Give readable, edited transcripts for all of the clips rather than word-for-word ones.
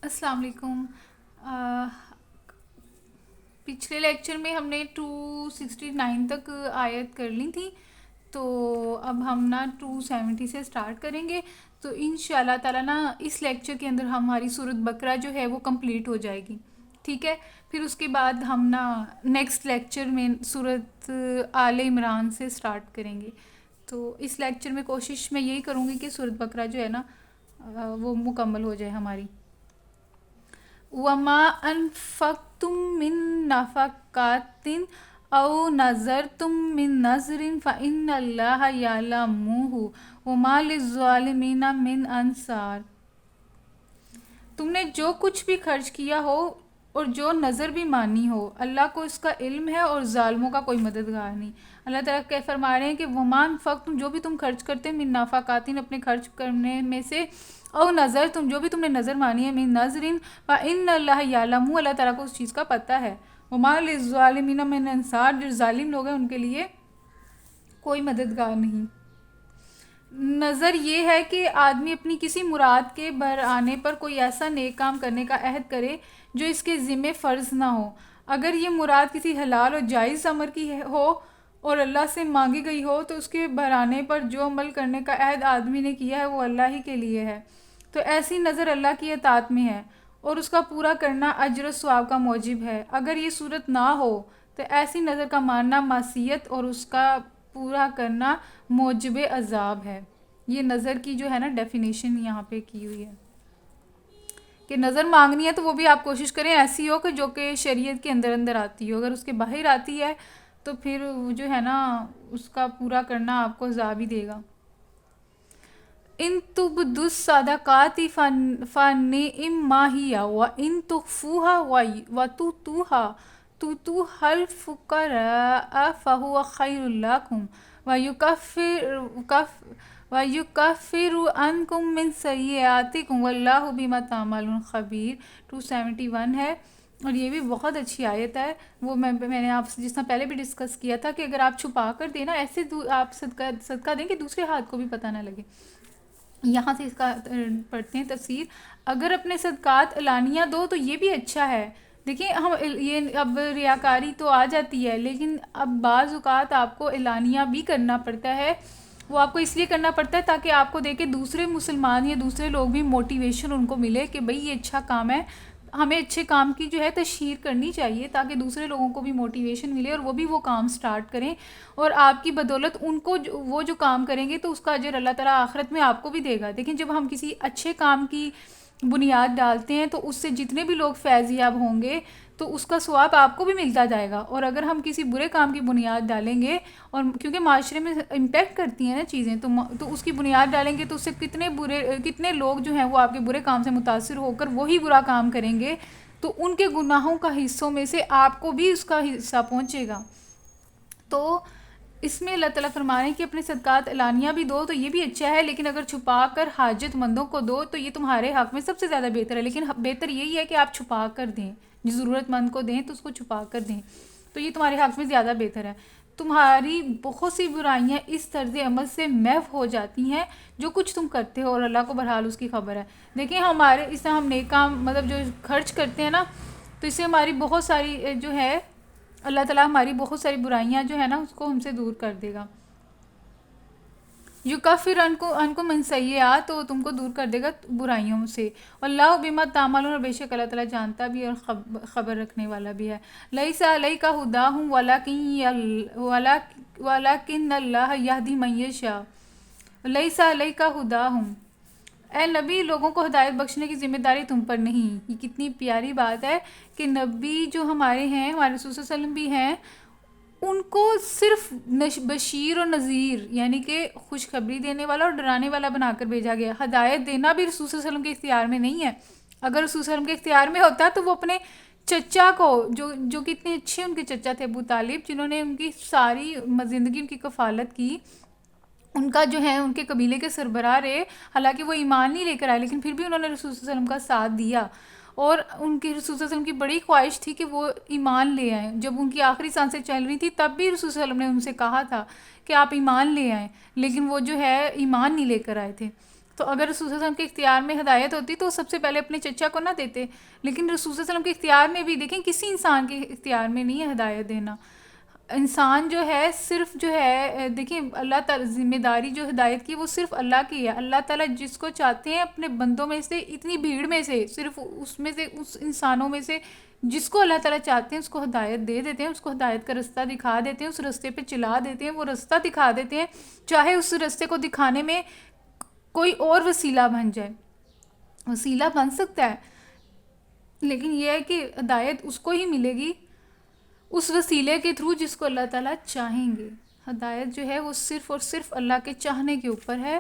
السلام علیکم۔ آ، پچھلے لیکچر میں ہم نے 269 تک آیت کر لی تھی، تو اب ہم نا 270 سے سٹارٹ کریں گے۔ تو انشاءاللہ تعالیٰ نا اس لیکچر کے اندر ہماری سورۃ بقرہ جو ہے وہ کمپلیٹ ہو جائے گی، ٹھیک ہے۔ پھر اس کے بعد ہم نا نیکسٹ لیکچر میں سورۃ آل عمران سے سٹارٹ کریں گے۔ تو اس لیکچر میں کوشش میں یہی کروں گی کہ سورۃ بقرہ جو ہے نا وہ مکمل ہو جائے ہماری۔ وما انفقتم من نفقات او نذرتم من نذر فإن اللہ یعلمہ وما للظالمین من انصار۔ تم نے جو کچھ بھی خرچ کیا ہو اور جو نظر بھی مانی ہو، اللہ کو اس کا علم ہے اور ظالموں کا کوئی مددگار نہیں۔ اللہ تعالیٰ کہ فرما رہے ہیں کہ وما انفقتم، جو بھی تم خرچ کرتے من نفقات، اپنے خرچ کرنے میں سے، او نظر تم، جو بھی تم نے نظر مانی ہے، من نظر فإن اللہ یعلم، اللہ تعالیٰ کو اس چیز کا پتہ ہے۔ وما للظالمین من انصار، جو ظالم لوگ ہیں ان کے لیے کوئی مددگار نہیں۔ نظر یہ ہے کہ آدمی اپنی کسی مراد کے بر آنے پر کوئی ایسا نیک کام کرنے کا عہد کرے جو اس کے ذمہ فرض نہ ہو۔ اگر یہ مراد کسی حلال اور جائز امر کی ہو اور اللہ سے مانگی گئی ہو، تو اس کے بھرانے پر جو عمل کرنے کا عہد آدمی نے کیا ہے وہ اللہ ہی کے لیے ہے، تو ایسی نظر اللہ کی اطاعت میں ہے اور اس کا پورا کرنا اجر و ثواب کا موجب ہے۔ اگر یہ صورت نہ ہو تو ایسی نظر کا ماننا معصیت اور اس کا پورا کرنا موجب عذاب ہے۔ یہ نظر کی جو ہے نا ڈیفینیشن یہاں پہ کی ہوئی ہے کہ نظر مانگنی ہے تو وہ بھی آپ کوشش کریں ایسی ہو کہ جو کہ شریعت کے اندر اندر آتی ہو۔ اگر اس کے باہر آتی ہے تو پھر جو ہے نا اس کا پورا کرنا آپ کو عذاب ہی دے گا۔ ان تبدوا الصدقات فنعما هي وان تخفوها وتؤتوها الفقراء فهو خير لكم ويكفر عنكم من سيئاتكم والله بما تعملون خبیر۔ 271 ہے اور یہ بھی بہت اچھی آیت ہے۔ وہ میں نے آپ سے جس طرح پہلے بھی ڈسکس کیا تھا کہ اگر آپ چھپا کر دیں نا، ایسے آپ صدقہ دیں کہ دوسرے ہاتھ کو بھی پتہ نہ لگے۔ یہاں سے اس کا پڑھتے ہیں تفسیر۔ اگر اپنے صدقات علانیہ دو تو یہ بھی اچھا ہے۔ دیکھیں ہم یہ اب ریاکاری تو آ جاتی ہے، لیکن اب بعض اوقات آپ کو اعلانیہ بھی کرنا پڑتا ہے۔ وہ آپ کو اس لیے کرنا پڑتا ہے تاکہ آپ کو دیکھ کے دوسرے مسلمان یا دوسرے لوگ بھی موٹیویشن ان کو ملے کہ بھئی یہ اچھا کام ہے، ہمیں اچھے کام کی جو ہے تشہیر کرنی چاہیے تاکہ دوسرے لوگوں کو بھی موٹیویشن ملے اور وہ بھی وہ کام سٹارٹ کریں، اور آپ کی بدولت ان کو وہ جو کام کریں گے تو اس کا اجر اللہ تعالیٰ آخرت میں آپ کو بھی دے گا۔ دیکھیں جب ہم کسی اچھے کام کی بنیاد ڈالتے ہیں تو اس سے جتنے بھی لوگ فیض یاب ہوں گے تو اس کا ثواب آپ کو بھی ملتا جائے گا، اور اگر ہم کسی برے کام کی بنیاد ڈالیں گے، اور کیونکہ معاشرے میں امپیکٹ کرتی ہیں نا چیزیں، تو اس کی بنیاد ڈالیں گے تو اس سے کتنے لوگ جو ہیں وہ آپ کے برے کام سے متاثر ہو کر وہی برا کام کریں گے، تو ان کے گناہوں کا حصوں میں سے آپ کو بھی اس کا حصہ پہنچے گا۔ تو اس میں اللہ تعالیٰ فرما رہے ہیں کہ اپنے صدقات اعلانیہ بھی دو تو یہ بھی اچھا ہے، لیکن اگر چھپا کر حاجت مندوں کو دو تو یہ تمہارے حق میں سب سے زیادہ بہتر ہے، لیکن بہتر یہی ہے کہ آپ چھپا کر دیں، جو ضرورت مند کو دیں تو اس کو چھپا کر دیں، تو یہ تمہارے حق میں زیادہ بہتر ہے۔ تمہاری بہت سی برائیاں اس طرز عمل سے محو ہو جاتی ہیں جو کچھ تم کرتے ہو، اور اللہ کو بہرحال اس کی خبر ہے۔ دیکھیں ہمارے اس سے ہم نیک کام مطلب جو خرچ کرتے ہیں نا، تو اس سے ہماری بہت ساری جو ہے اللہ تعالیٰ ہماری بہت ساری برائیاں جو ہے نا اس کو ہم سے دور کر دے گا۔ یکفر عنکم من سیئات، تو تم کو دور کر دے گا برائیوں سے۔ واللہ بما تعملون، اور بے شک اللہ تعالیٰ جانتا بھی اور خبر رکھنے والا بھی ہے۔ لیس علیک ھداھم ولکن اللہ یہدی من یشاء۔ لیس علیک ھداھم، اے نبی لوگوں کو ہدایت بخشنے کی ذمہ داری تم پر نہیں۔ یہ کتنی پیاری بات ہے کہ نبی جو ہمارے ہیں، ہمارے رسول صلی اللہ علیہ وسلم بھی ہیں، ان کو صرف بشیر و نذیر یعنی کہ خوشخبری دینے والا اور ڈرانے والا بنا کر بھیجا گیا۔ ہدایت دینا بھی رسول صلی اللہ علیہ وسلم کے اختیار میں نہیں ہے۔ اگر رسول صلی اللہ علیہ وسلم کے اختیار میں ہوتا تو وہ اپنے چچا کو جو کتنے اچھے ان کے چچا تھے ابو طالب، جنہوں نے ان کی ساری زندگی ان کی کفالت کی، ان کا جو ہے ان کے قبیلے کے سربراہ رہے، حالانکہ وہ ایمان نہیں لے کر آئے لیکن پھر بھی انہوں نے رسول صلی اللہ علیہ وسلم کا ساتھ دیا، اور ان کی رسول صلی اللہ علیہ وسلم کی بڑی خواہش تھی کہ وہ ایمان لے آئیں۔ جب ان کی آخری سانسیں چل رہی تھی تب بھی رسول صلی اللہ علیہ وسلم نے ان سے کہا تھا کہ آپ ایمان لے آئیں، لیکن وہ جو ہے ایمان نہیں لے کر آئے تھے۔ تو اگر رسول صلی اللہ علیہ وسلم کے اختیار میں ہدایت ہوتی تو وہ سب سے پہلے اپنے چچا کو نہ دیتے، لیکن رسول صلی اللہ علیہ وسلم کے اختیار میں بھی، دیکھیں کسی انسان کے اختیار میں نہیں ہے ہدایت دینا. انسان جو ہے صرف جو ہے دیکھیں اللہ تعالی ذمہ داری جو ہدایت کی وہ صرف اللہ کی ہے. اللہ تعالیٰ جس کو چاہتے ہیں اپنے بندوں میں سے، اتنی بھیڑ میں سے، صرف اس میں سے، اس انسانوں میں سے جس کو اللہ تعالیٰ چاہتے ہیں اس کو ہدایت دے دیتے ہیں، اس کو ہدایت کا رستہ دکھا دیتے ہیں، اس رستے پہ چلا دیتے ہیں، وہ رستہ دکھا دیتے ہیں، چاہے اس رستے کو دکھانے میں کوئی اور وسیلہ بن جائے. وسیلہ بن سکتا ہے لیکن یہ ہے کہ ہدایت اس کو ہی ملے گی اس وسیلے کے تھرو جس کو اللہ تعالیٰ چاہیں گے. ہدایت جو ہے وہ صرف اور صرف اللہ کے چاہنے کے اوپر ہے.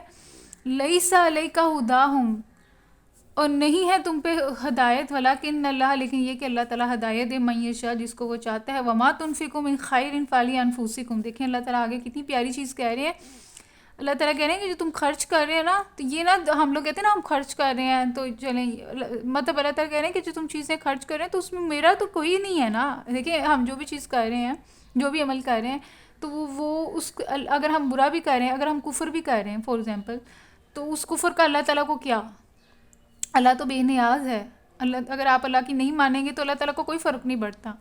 لیسا علیک ہداہم، اور نہیں ہے تم پہ ہدایت، ولیکن اللہ، لیکن یہ کہ اللہ تعالیٰ ہدایت دے من یشاء، جس کو وہ چاہتا ہے. وما تنفقوا من خیر فلانفسکم. دیکھیں اللہ تعالیٰ آگے کتنی پیاری چیز کہہ رہے ہیں. اللہ تعالیٰ کہہ رہے ہیں کہ جو تم خرچ کر رہے ہیں نا، تو یہ نا ہم لوگ کہتے ہیں نا ہم خرچ کر رہے ہیں تو چلیں، مطلب اللہ تعالیٰ کہہ رہے ہیں کہ جو تم چیزیں خرچ کر رہے ہیں تو اس میں میرا تو کوئی نہیں ہے نا. دیکھیں ہم جو بھی چیز کر رہے ہیں، جو بھی عمل کر رہے ہیں، تو وہ اس اگر ہم برا بھی کر رہے ہیں، اگر ہم کفر بھی کر رہے ہیں فار ایگزامپل، تو اس کفر کا اللہ تعالیٰ کو کیا؟ اللہ تو بے نیاز ہے. اللہ، اگر آپ اللہ کی نہیں مانیں گے تو اللہ تعالیٰ کو کوئی فرق نہیں پڑتا.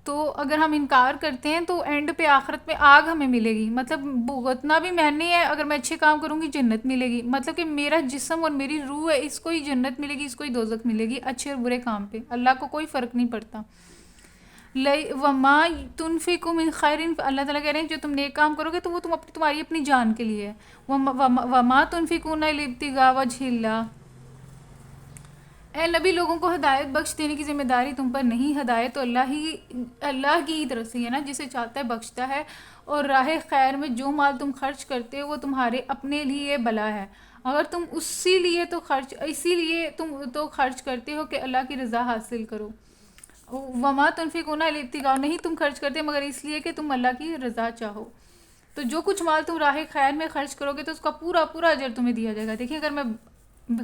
تو اگر ہم انکار کرتے ہیں تو اینڈ پہ آخرت میں آگ ہمیں ملے گی. مطلب بھگتنا بھی میں نے ہے، اگر میں اچھے کام کروں گی جنت ملے گی. مطلب کہ میرا جسم اور میری روح ہے، اس کو ہی جنت ملے گی، اس کو ہی دوزخ ملے گی، اچھے اور برے کام پہ. اللہ کو کوئی فرق نہیں پڑتا. وما تنفقوا من خیر، اللہ تعالیٰ کہہ رہے ہیں جو تم نیک کام کرو گے تو وہ تمہاری اپنی جان کے لیے ہے. وما تنفقون الا ابتغاء وجہ اللہ. اے نبی، لوگوں کو ہدایت بخش دینے کی ذمہ داری تم پر نہیں. ہدایت تو اللہ کی طرف سے ہے نا، جسے چاہتا ہے بخشتا ہے. اور راہ خیر میں جو مال تم خرچ کرتے ہو وہ تمہارے اپنے لیے بلا ہے. اگر تم اسی لیے تم تو خرچ کرتے ہو کہ اللہ کی رضا حاصل کرو. وما تنفقون الا ابتغاء، نہیں تم خرچ کرتے مگر اس لیے کہ تم اللہ کی رضا چاہو. تو جو کچھ مال تم راہ خیر میں خرچ کرو گے تو اس کا پورا پورا اجر تمہیں دیا جائے گا. دیکھیں اگر میں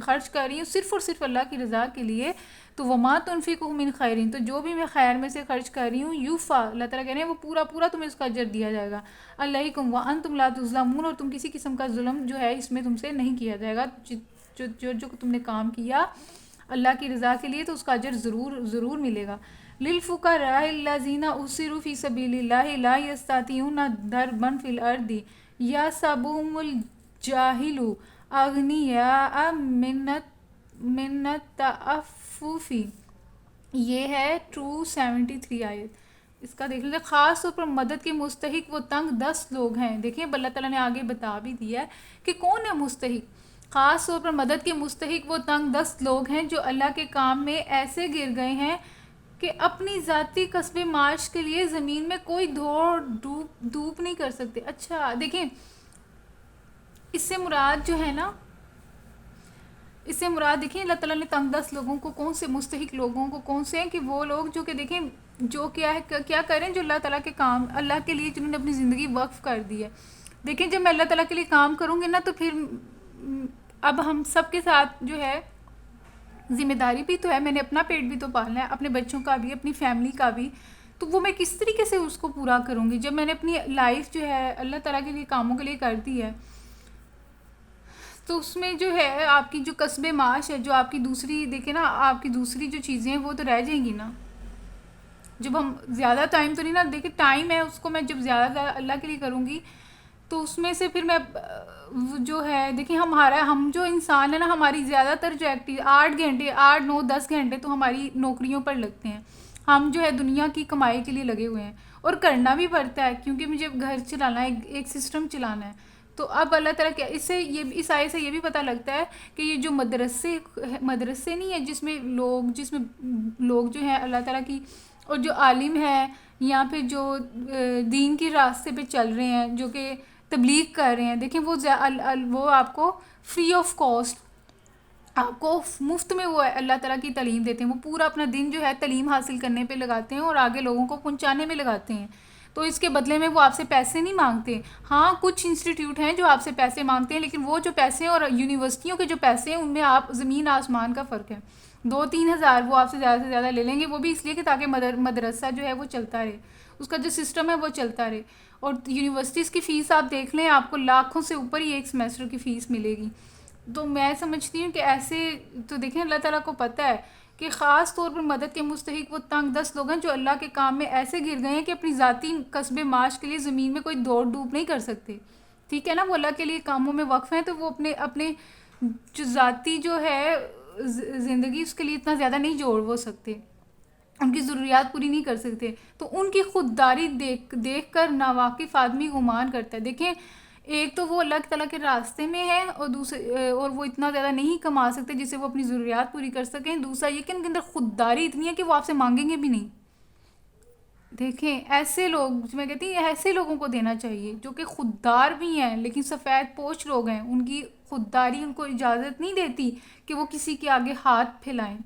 خرچ کر رہی ہوں صرف اور صرف اللہ کی رضا کے لیے، تو وما تنفقوا من خیر، تو جو بھی میں خیر میں سے خرچ کر رہی ہوں یوفا، اللہ تعالیٰ کہہ رہے ہیں وہ پورا پورا تمہیں اس کا اجر دیا جائے گا. علیکم وانتم لا تظلمون، اور تم کسی قسم کا ظلم جو ہے اس میں تم سے نہیں کیا جائے گا. جو تم نے کام کیا اللہ کی رضا کے لیے تو اس کا اجر ضرور ضرور ملے گا. للفقراء الذین احصروا فی سبیل اللہ لا یستطیعون ضربا فی الارض یحسبهم الجاہل اغنیاء من التعفف. یہ ہے 273 آیت. اس کا دیکھ لیجیے. خاص طور پر مدد کے مستحق وہ تنگ 10 لوگ ہیں. دیکھیں اللہ تعالیٰ نے آگے بتا بھی دیا ہے کہ کون ہے مستحق. خاص طور پر مدد کے مستحق وہ تنگ 10 لوگ ہیں جو اللہ کے کام میں ایسے گر گئے ہیں کہ اپنی ذاتی کسب معاش کے لیے زمین میں کوئی دوڑ دھوپ نہیں کر سکتے. اچھا دیکھیں، اس سے مراد جو ہے نا، اس سے مراد دیکھیں اللہ تعالیٰ نے تنگ 10 لوگوں کو، کون سے مستحق لوگوں کو کون سے ہیں کہ وہ لوگ جو کہ دیکھیں جو کیا کریں، جو اللہ تعالیٰ کے کام، اللہ کے لیے جنہوں نے اپنی زندگی وقف کر دی ہے. دیکھیں جب میں اللہ تعالیٰ کے لیے کام کروں گی نا تو پھر اب ہم سب کے ساتھ جو ہے ذمہ داری بھی تو ہے. میں نے اپنا پیٹ بھی تو پالنا ہے، اپنے بچوں کا بھی، اپنی فیملی کا بھی. تو وہ میں کس طریقے سے اس کو پورا کروں گی جب میں نے اپنی لائف جو ہے اللہ تعالیٰ کے لیے کاموں کے لیے کر دی ہے. تو اس میں جو ہے آپ کی جو کسب معاش ہے، جو آپ کی دوسری، دیکھیں نا آپ کی دوسری جو چیزیں ہیں وہ تو رہ جائیں گی نا. جب ہم زیادہ ٹائم تو نہیں نا، دیکھیں ٹائم ہے اس کو میں جب زیادہ اللہ کے لیے کروں گی تو اس میں سے پھر میں جو ہے دیکھیں ہم جو انسان ہے نا، ہماری زیادہ تر جو 8 گھنٹے 8 9 10 گھنٹے تو ہماری نوکریوں پر لگتے ہیں. ہم جو ہے دنیا کی کمائی کے لیے لگے ہوئے ہیں اور کرنا بھی پڑتا ہے کیونکہ مجھے گھر چلانا ہے، ایک سسٹم چلانا ہے. تو اب اللہ تعالیٰ کیا اس آیے سے یہ بھی پتہ لگتا ہے کہ یہ جو مدرسے نہیں ہے جس میں لوگ جو ہیں اللہ تعالیٰ کی اور جو عالم ہے یا پھر جو دین کی راستے پہ چل رہے ہیں، جو کہ تبلیغ کر رہے ہیں، دیکھیں وہ آپ کو فری آف کاسٹ، آپ کو مفت میں وہ اللہ تعالیٰ کی تعلیم دیتے ہیں. وہ پورا اپنا دن جو ہے تعلیم حاصل کرنے پہ لگاتے ہیں اور آگے لوگوں کو پہنچانے میں لگاتے ہیں. تو اس کے بدلے میں وہ آپ سے پیسے نہیں مانگتے. ہاں کچھ انسٹیٹیوٹ ہیں جو آپ سے پیسے مانگتے ہیں، لیکن وہ جو پیسے اور یونیورسٹیوں کے جو پیسے ہیں ان میں آپ زمین آسمان کا فرق ہے. 2-3 ہزار وہ آپ سے زیادہ لے لیں گے، وہ بھی اس لیے کہ تاکہ مدرسہ جو ہے وہ چلتا رہے، اس کا جو سسٹم ہے وہ چلتا رہے. اور یونیورسٹیز کی فیس آپ دیکھ لیں، آپ کو لاکھوں سے اوپر ہی ایک سیمیسٹر کی فیس ملے گی. تو میں سمجھتی ہوں کہ ایسے تو دیکھیں اللہ تعالیٰ کو پتہ ہے کہ خاص طور پر مدد کے مستحق وہ تنگ دست لوگ ہیں جو اللہ کے کام میں ایسے گر گئے ہیں کہ اپنی ذاتی کسب معاش کے لیے زمین میں کوئی دوڑ ڈوب نہیں کر سکتے. ٹھیک ہے نا, وہ اللہ کے لیے کاموں میں وقف ہیں تو وہ اپنے اپنے جو ذاتی جو ہے زندگی اس کے لیے اتنا زیادہ نہیں جوڑ وہ سکتے, ان کی ضروریات پوری نہیں کر سکتے. تو ان کی خودداری دیکھ کر ناواقف آدمی گمان کرتا ہے. دیکھیں ایک تو وہ اللہ تعالیٰ کے راستے میں ہے اور وہ اتنا زیادہ نہیں کما سکتے جس سے وہ اپنی ضروریات پوری کر سکیں. دوسرا یہ کہ ان کے اندر خودداری اتنی ہے کہ وہ آپ سے مانگیں گے بھی نہیں. دیکھیں ایسے لوگ میں کہتی ہوں ایسے لوگوں کو دینا چاہیے جو کہ خوددار بھی ہیں لیکن سفید پوش لوگ ہیں. ان کی خودداری ان کو اجازت نہیں دیتی کہ وہ کسی کے آگے ہاتھ پھیلائیں.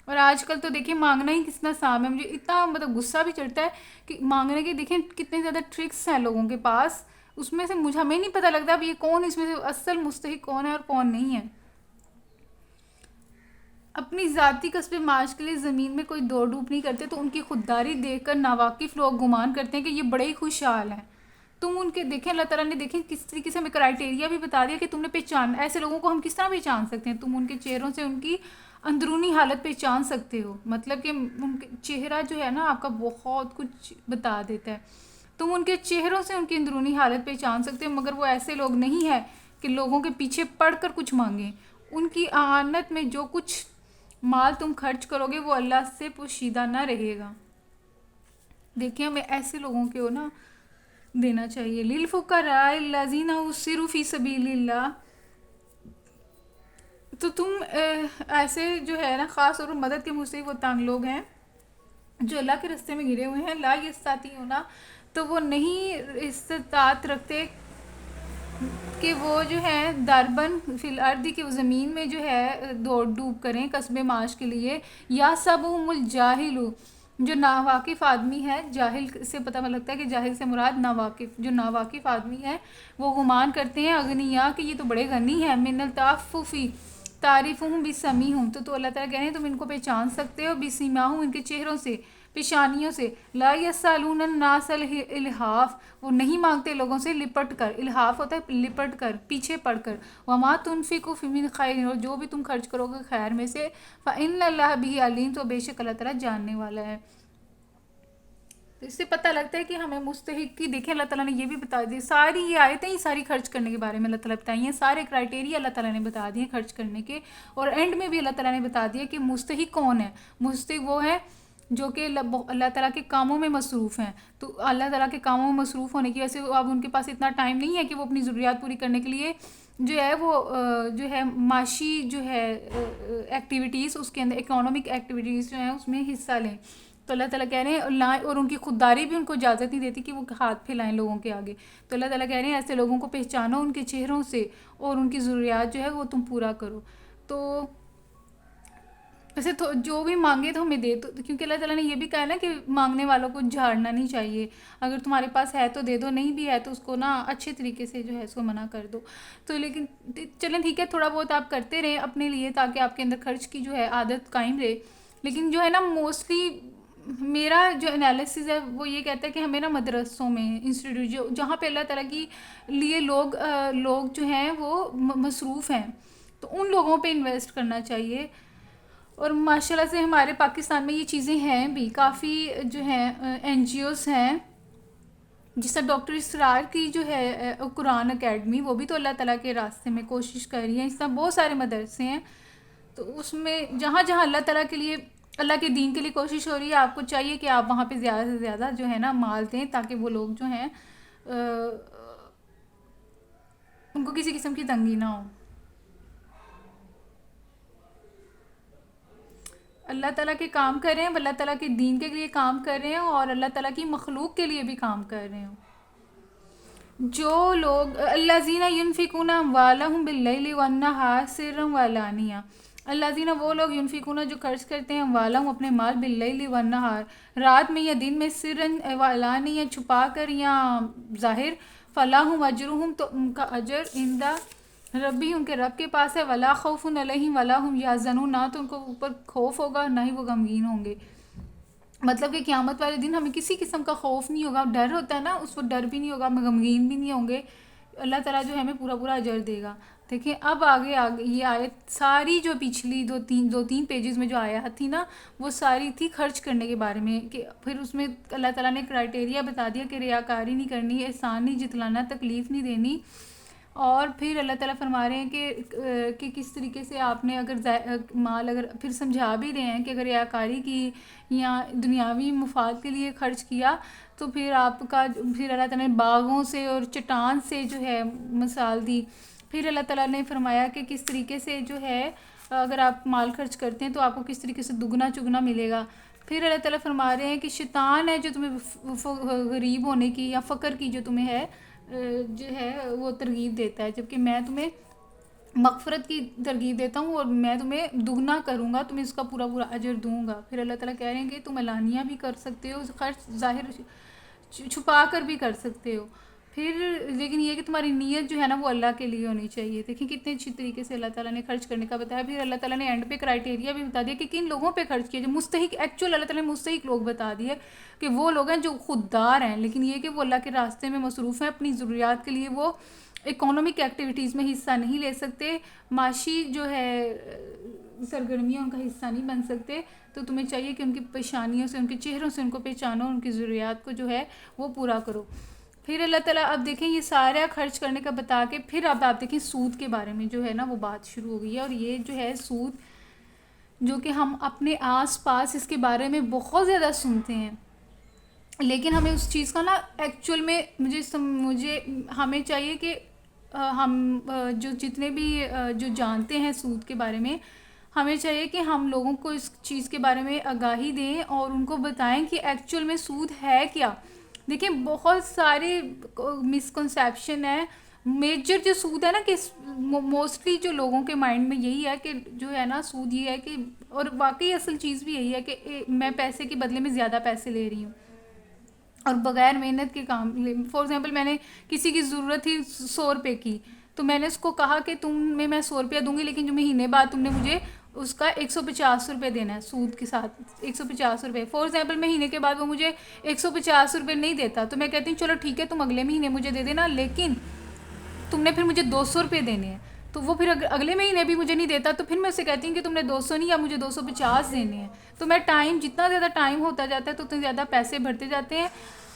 اور آج کل تو دیکھیں مانگنا ہی کتنا آسان ہے. مجھے اتنا مطلب غصہ بھی چڑھتا ہے کہ مانگنے کے دیکھیں کتنے زیادہ ٹرکس ہیں لوگوں کے پاس. اس میں سے ہمیں نہیں پتہ لگتا اب یہ کون اس میں سے اصل مستحق کون ہے اور کون نہیں ہے. اپنی ذاتی کسب معاش کے لیے زمین میں کوئی دوڑ ڈوب نہیں کرتے تو ان کی خودداری دیکھ کر ناواقف لوگ گمان کرتے ہیں کہ یہ بڑے ہی خوشحال ہیں. تم ان کے دیکھیں اللہ تعالیٰ نے دیکھیں کس طریقے سے ہمیں کرائٹیریا بھی بتا دیا کہ تم نے پہچان ایسے لوگوں کو ہم کس طرح پہچان سکتے ہیں. تم ان کے چہروں سے ان کی اندرونی حالت پہچان سکتے ہو. مطلب کہ ان کے چہرہ جو ہے نا آپ کا بہت کچھ بتا دیتا ہے. تم ان کے چہروں سے ان کی اندرونی حالت پہچان سکتے ہو. مگر وہ ایسے لوگ نہیں ہیں کہ لوگوں کے پیچھے پڑھ کر کچھ مانگیں. ان کی اعانت میں جو کچھ مال تم خرچ کرو گے وہ اللہ سے پوشیدہ نہ رہے گا. دیکھیں ہمیں ایسے لوگوں کے نا دینا چاہیے. للفقراء الذین احصروا فی سبیل اللہ. تو تم ایسے جو ہے نا خاص طور پر مدد کے مستحق وہ تنگ لوگ ہیں جو اللہ کے راستے میں گرے ہوئے ہیں. لا یستطیعون تو وہ نہیں استطاعت رکھتے کہ وہ جو ہے دربن فی الارض کی زمین میں جو ہے دوڑ ڈوب کریں کسب معاش کے لیے. یا سبہم الجاہل جو ناواقف آدمی ہے. جاہل سے پتہ لگتا ہے کہ جاہل سے مراد ناواقف. جو ناواقف آدمی ہے وہ گمان کرتے ہیں اغنیا کہ یہ تو بڑے غنی ہیں. من التعففی تعریفہم بسمیہم تو اللہ تعالیٰ کہہ رہے ہیں تم ان کو پہچان سکتے ہو بسیماہم ان کے چہروں سے پیشانیوں سے. لا یسالون الناس الحاف وہ نہیں مانگتے لوگوں سے لپٹ کر. الحاف ہوتا ہے لپٹ کر پیچھے پڑ کر. وما تنفقوا من خیر اور جو بھی تم خرچ کرو گے خیر میں سے فإن اللہ بہ علیم تو بے شک اللہ تعالیٰ جاننے والا ہے. اس سے پتہ لگتا ہے کہ ہمیں مستحق کی دیکھیں اللہ تعالیٰ نے یہ بھی بتا دی ساری یہ آیتیں ہی ساری خرچ کرنے کے بارے میں اللہ تعالیٰ بتائی ہیں. سارے کرائٹیریا اللہ تعالیٰ نے بتا دیے خرچ کرنے کے. اور اینڈ میں بھی اللہ تعالیٰ نے بتا دیا کہ مستحق کون ہے. مستحق وہ ہے جو کہ اللہ تعالیٰ کے کاموں میں مصروف ہیں. تو اللہ تعالیٰ کے کاموں میں مصروف ہونے کی وجہ سے اب ان کے پاس اتنا ٹائم نہیں ہے کہ وہ اپنی ضروریات پوری کرنے کے لیے جو ہے وہ جو ہے معاشی جو ہے ایکٹیویٹیز اس کے اندر اکنامک ایکٹیویٹیز جو ہیں اس میں حصہ لیں. تو اللہ تعالیٰ کہہ رہے ہیں اور ان کی خودداری بھی ان کو اجازت نہیں دیتی کہ وہ ہاتھ پھیلائیں لوگوں کے آگے. تو اللہ تعالیٰ کہہ رہے ہیں ایسے لوگوں کو پہچانو ان کے چہروں سے اور ان کی ضروریات جو ہے وہ تم پورا کرو. تو ویسے تو جو بھی مانگے تو ہمیں دے. تو کیونکہ اللہ تعالیٰ نے یہ بھی کہا نا کہ مانگنے والوں کو جھاڑنا نہیں چاہیے. اگر تمہارے پاس ہے تو دے دو, نہیں بھی ہے تو اس کو نا اچھے طریقے سے جو ہے اس کو منع کر دو. تو لیکن چلیں ٹھیک ہے تھوڑا بہت آپ کرتے رہیں اپنے لیے تاکہ آپ کے اندر خرچ کی جو ہے عادت قائم رہے. لیکن جو ہے نا موسٹلی میرا جو انالیسز ہے وہ یہ کہتا ہے کہ ہمیں نا مدرسوں میں انسٹیٹیوٹ جہاں پہ اللہ تعالیٰ کی لیے لوگ جو ہیں وہ مصروف ہیں تو ان لوگوں پہ انویسٹ کرنا چاہیے. اور ماشاءاللہ سے ہمارے پاکستان میں یہ چیزیں ہیں بھی کافی جو ہیں این جی اوز ہیں جس طرح ڈاکٹر اسرار کی جو ہے قرآن اکیڈمی وہ بھی تو اللہ تعالیٰ کے راستے میں کوشش کر رہی ہیں. اس طرح بہت سارے مدرسے ہیں تو اس میں جہاں جہاں اللہ تعالیٰ کے لیے اللہ کے دین کے لیے کوشش ہو رہی ہے آپ کو چاہیے کہ آپ وہاں پہ زیادہ سے زیادہ جو ہے نا مال دیں تاکہ وہ لوگ جو ہیں ان کو کسی قسم کی تنگی نہ ہو. اللہ تعالیٰ کے کام کر رہے ہیں اللہ تعالیٰ کے دین کے لیے کام کر رہے ہیں اور اللہ تعالیٰ کی مخلوق کے لیے بھی کام کر رہے ہیں. جو لوگ الذین ینفقون اموالہم باللیل والنہار سرا وعلانیہ. الذین وہ لوگ ینفقون جو خرچ کرتے ہیں اموالہم اپنے مال باللیل والنہار رات میں یا دن میں سرا وعلانیہ چھپا کر یا ظاہر فلاحم اجرہم تو ان کا اجر عند ربی ان کے رب کے پاس ہے. ولا خوف علیہم ولا هم یحزنون نہ تو ان کو اوپر خوف ہوگا نہ ہی وہ غمگین ہوں گے. مطلب کہ قیامت والے دن ہمیں کسی قسم کا خوف نہیں ہوگا. ڈر ہوتا ہے نا اس وقت ڈر بھی نہیں ہوگا ہمیں غمگین بھی نہیں ہوں گے. اللہ تعالیٰ جو ہے ہمیں پورا پورا اجر دے گا. دیکھیں اب آگے آگے یہ آیت ساری جو پچھلی دو تین پیجز میں جو آیات تھی نا، وہ ساری تھی خرچ کرنے کے بارے میں، کہ پھر اس میں اللہ تعالیٰ نے کرائٹیریا بتا دیا کہ ریاکاری نہیں کرنی، احسان نہیں جتلانا، تکلیف نہیں دینی، اور پھر اللہ تعالیٰ فرما رہے ہیں کہ کس طریقے سے آپ نے اگر مال اگر پھر سمجھا بھی رہے ہیں کہ اگر ریاکاری کی یا دنیاوی مفاد کے لیے خرچ کیا تو پھر آپ کا پھر اللہ تعالیٰ نے باغوں سے اور چٹان سے جو ہے مثال دی. پھر اللہ تعالیٰ نے فرمایا کہ کس طریقے سے جو ہے اگر آپ مال خرچ کرتے ہیں تو آپ کو کس طریقے سے دگنا چگنا ملے گا. پھر اللہ تعالیٰ فرما رہے ہیں کہ شیطان ہے جو تمہیں غریب ہونے کی یا فقر کی جو تمہیں ہے جو ہے وہ ترغیب دیتا ہے، جبکہ میں تمہیں مغفرت کی ترغیب دیتا ہوں اور میں تمہیں دگنا کروں گا، تمہیں اس کا پورا پورا اجر دوں گا. پھر اللہ تعالیٰ کہہ رہے ہیں کہ تم علانیہ بھی کر سکتے ہو، خرچ ظاہر چھپا کر بھی کر سکتے ہو، پھر لیکن یہ کہ تمہاری نیت جو ہے نا وہ اللہ کے لیے ہونی چاہیے. دیکھیں کتنے اچھی طریقے سے اللہ تعالیٰ نے خرچ کرنے کا بتایا. پھر اللہ تعالیٰ نے اینڈ پہ کرائٹیریا بھی بتا دیا کہ کن لوگوں پہ خرچ کیا، جو مستحق ایکچوئل اللہ تعالیٰ نے مستحق لوگ بتا دیے کہ وہ لوگ ہیں جو خوددار ہیں، لیکن یہ کہ وہ اللہ کے راستے میں مصروف ہیں، اپنی ضروریات کے لیے وہ اکانومک ایکٹیویٹیز میں حصہ نہیں لے سکتے، معاشی جو ہے سرگرمیاں ان کا حصہ نہیں بن سکتے. تو تمہیں چاہیے کہ ان کی پیشانیوں سے، ان کے چہروں سے ان کو پہچانو، ان کی ضروریات کو جو ہے وہ پورا کرو. پھر اللہ تعالیٰ اب دیکھیں یہ سارا خرچ کرنے کا بتا کے پھر اب آپ دیکھیں سود کے بارے میں جو ہے نا وہ بات شروع ہو گئی ہے. اور یہ جو ہے سود جو کہ ہم اپنے آس پاس اس کے بارے میں بہت زیادہ سنتے ہیں، لیکن ہمیں اس چیز کا نا ایکچول میں مجھے ہمیں چاہیے کہ ہم جو جتنے بھی جو جانتے ہیں سود کے بارے میں، ہمیں چاہیے کہ ہم لوگوں کو اس چیز کے بارے میں آگاہی دیں اور ان کو بتائیں کہ ایکچول میں سود ہے کیا. دیکھیں بہت سارے مسکنسیپشن ہے. میجر جو سود ہے نا کہ موسٹلی جو لوگوں کے مائنڈ میں یہی ہے کہ جو ہے نا سود یہ ہے کہ، اور واقعی اصل چیز بھی یہی ہے کہ میں پیسے کے بدلے میں زیادہ پیسے لے رہی ہوں اور بغیر محنت کے کام. فار ایگزامپل میں نے کسی کی ضرورت تھی 100 روپے کی، تو میں نے اس کو کہا کہ تمہیں میں 100 روپیہ دوں گی، لیکن جو مہینے بعد تم نے مجھے اس کا 150 روپے دینا ہے سود کے ساتھ. 150 روپے فار ایگزامپل مہینے کے بعد وہ مجھے 150 روپے نہیں دیتا، تو میں کہتی ہوں چلو ٹھیک ہے تم اگلے مہینے مجھے دے دینا، لیکن تم نے پھر مجھے 200 روپے دینے ہیں. تو وہ پھر اگلے مہینے بھی مجھے نہیں دیتا، تو پھر میں اسے کہتی ہوں کہ تم نے 200 نہیں، یا مجھے 250 دینے ہیں. تو میں جتنا زیادہ ٹائم ہوتا جاتا ہے تو اتنے زیادہ پیسے بڑھتے جاتے ہیں،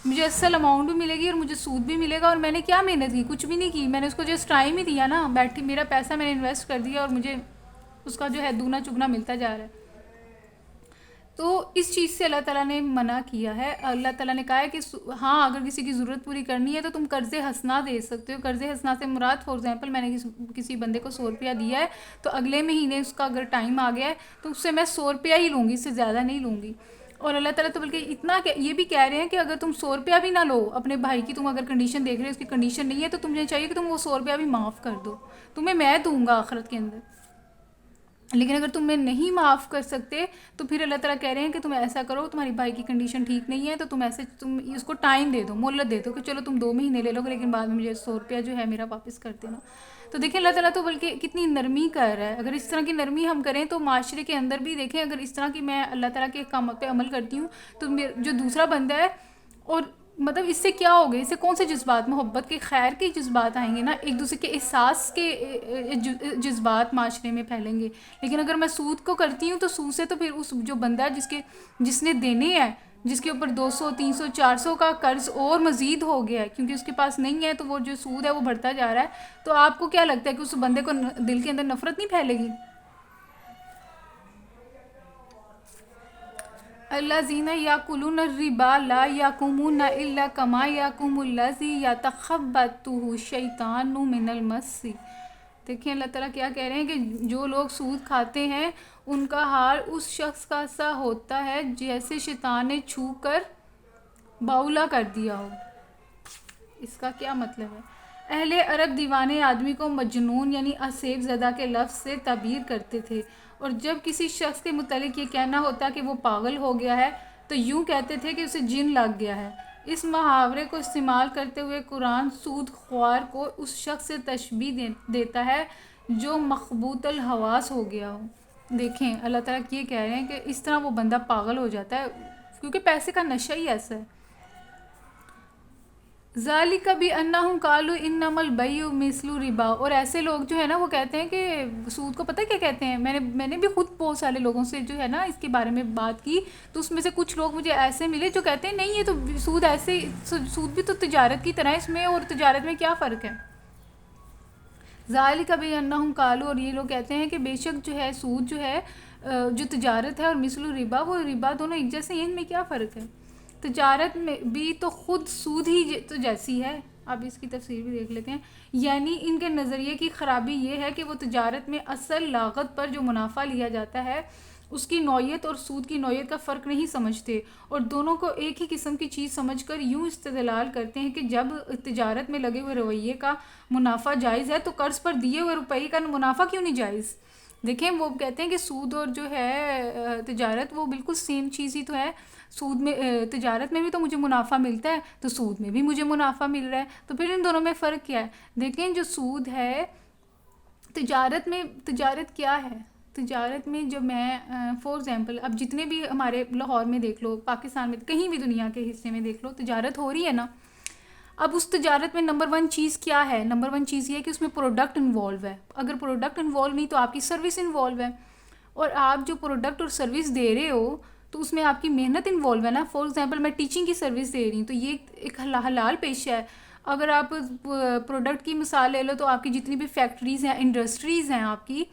مجھے اصل اماؤنٹ بھی ملے گی اور مجھے سود بھی ملے گا. اور میں نے کیا محنت کی؟ کچھ بھی نہیں کی، میں نے اس کو جسٹ ٹائم ہی دیا نا، بیٹھی میرا پیسہ میں نے انویسٹ کر دیا اور مجھے اس کا جو ہے دوگنا چگنا ملتا جا رہا ہے. تو اس چیز سے اللہ تعالیٰ نے منع کیا ہے. اللہ تعالیٰ نے کہا ہے کہ ہاں اگر کسی کی ضرورت پوری کرنی ہے تو تم قرض حسنہ دے سکتے ہو. قرض حسنہ سے مراد فار ایگزامپل میں نے کسی بندے کو 100 روپیہ دیا ہے، تو اگلے مہینے اس کا اگر ٹائم آ گیا ہے تو اس سے میں 100 روپیہ ہی لوں گی، اس سے زیادہ نہیں لوں گی. اور اللہ تعالیٰ تو بلکہ اتنا یہ بھی کہہ رہے ہیں کہ اگر تم 100 روپیہ بھی نہ لو اپنے بھائی کی، تم اگر کنڈیشن دیکھ رہے ہو اس کی کنڈیشن نہیں ہے، تو تمہیں چاہیے کہ تم وہ 100 روپیہ بھی معاف کر دو، تمہیں میں دوں گا آخرت کے اندر. لیکن اگر تم نہیں معاف کر سکتے تو پھر اللہ تعالیٰ کہہ رہے ہیں کہ تم ایسا کرو، تمہاری بھائی کی کنڈیشن ٹھیک نہیں ہے تو تم اس کو ٹائم دے دو، مہلت دے دو کہ چلو تم 2 مہینے لے لو گے، لیکن بعد میں مجھے 100 روپیہ جو ہے میرا واپس کر دینا. تو دیکھیں اللہ تعالیٰ تو بلکہ کتنی نرمی کر رہا ہے. اگر اس طرح کی نرمی ہم کریں تو معاشرے کے اندر بھی دیکھیں، اگر اس طرح کی میں اللہ تعالیٰ کے احکامات پہ عمل کرتی ہوں تو جو دوسرا بندہ ہے، اور مطلب اس سے کیا ہوگا، اس سے کون سے جذبات، محبت کے، خیر کے جذبات آئیں گے نا، ایک دوسرے کے احساس کے جذبات معاشرے میں پھیلیں گے. لیکن اگر میں سود کو کرتی ہوں تو سود سے تو پھر اس جو بندہ ہے جس نے دینے ہیں، جس کے اوپر 200 300 400 کا قرض اور مزید ہو گیا ہے کیونکہ اس کے پاس نہیں ہے، تو وہ جو سود ہے وہ بڑھتا جا رہا ہے. تو آپ کو کیا لگتا ہے کہ اس بندے کو دل کے اندر نفرت نہیں پھیلے گی؟ الذین یاکلون الربا لا یقومون الا کما یقوم الذی یتخبطہ الشیطان من المس. دیکھیں اللہ تعالیٰ کیا کہہ رہے ہیں کہ جو لوگ سود کھاتے ہیں ان کا حال اس شخص کا سا ہوتا ہے جیسے شیطان نے چھو کر باولا کر دیا ہو. اس کا کیا مطلب ہے؟ اہل عرب دیوانے آدمی کو مجنون یعنی اسیب زدہ کے لفظ سے تعبیر کرتے تھے، اور جب کسی شخص کے متعلق یہ کہنا ہوتا کہ وہ پاگل ہو گیا ہے تو یوں کہتے تھے کہ اسے جن لگ گیا ہے. اس محاورے کو استعمال کرتے ہوئے قرآن سود خوار کو اس شخص سے تشبیہ دیتا ہے جو مخبوط الحواس ہو گیا ہو. دیکھیں اللہ تعالیٰ یہ کہہ رہے ہیں کہ اس طرح وہ بندہ پاگل ہو جاتا ہے کیونکہ پیسے کا نشہ ہی ایسا ہے. ذالک بانہم قالوا انما البیع مثل الربا، اور ایسے لوگ جو ہے نا وہ کہتے ہیں کہ سود کو پتہ کیا کہتے ہیں. میں نے بھی خود بہت سارے لوگوں سے جو ہے نا اس کے بارے میں بات کی، تو اس میں سے کچھ لوگ مجھے ایسے ملے جو کہتے ہیں نہیں یہ تو سود ایسے، سود بھی تو تجارت کی طرح ہے، اس میں اور تجارت میں کیا فرق ہے. ذالک بانہم قالوا، اور یہ لوگ کہتے ہیں کہ بے شک جو ہے سود جو ہے جو تجارت ہے، اور مثل الربا، وہ ربا دونوں ایک جیسے ہیں، ان میں کیا فرق ہے. تجارت میں بھی تو خود سود ہی تو جیسی ہے. اب اس کی تفسیر بھی دیکھ لیتے ہیں. یعنی ان کے نظریے کی خرابی یہ ہے کہ وہ تجارت میں اصل لاگت پر جو منافع لیا جاتا ہے اس کی نوعیت اور سود کی نوعیت کا فرق نہیں سمجھتے، اور دونوں کو ایک ہی قسم کی چیز سمجھ کر یوں استدلال کرتے ہیں کہ جب تجارت میں لگے ہوئے رویے کا منافع جائز ہے تو قرض پر دیے ہوئے روپے کا منافع کیوں نہیں جائز. دیکھیں وہ کہتے ہیں کہ سود اور جو ہے تجارت وہ بالکل سیم چیز ہی تو ہے. سود میں تجارت میں بھی تو مجھے منافع ملتا ہے، تو سود میں بھی مجھے منافع مل رہا ہے، تو پھر ان دونوں میں فرق کیا ہے. دیکھیں جو سود ہے تجارت میں، تجارت کیا ہے. تجارت میں جب میں فور ایگزامپل اب جتنے بھی ہمارے لاہور میں دیکھ لو، پاکستان میں، کہیں بھی دنیا کے حصے میں دیکھ لو، تجارت ہو رہی ہے نا. اب اس تجارت میں نمبر ون چیز کیا ہے؟ نمبر ون چیز یہ ہے کہ اس میں پروڈکٹ انوالو ہے. اگر پروڈکٹ انوالو نہیں تو آپ کی سروس انوالو ہے، اور آپ جو پروڈکٹ اور سروس دے رہے ہو تو اس میں آپ کی محنت انوالو ہے نا. فار ایگزامپل میں ٹیچنگ کی سروس دے رہی ہوں تو یہ ایک حلال پیشہ ہے. اگر آپ پروڈکٹ کی مثال لے لو تو آپ کی جتنی بھی فیکٹریز ہیں، انڈسٹریز ہیں آپ کی،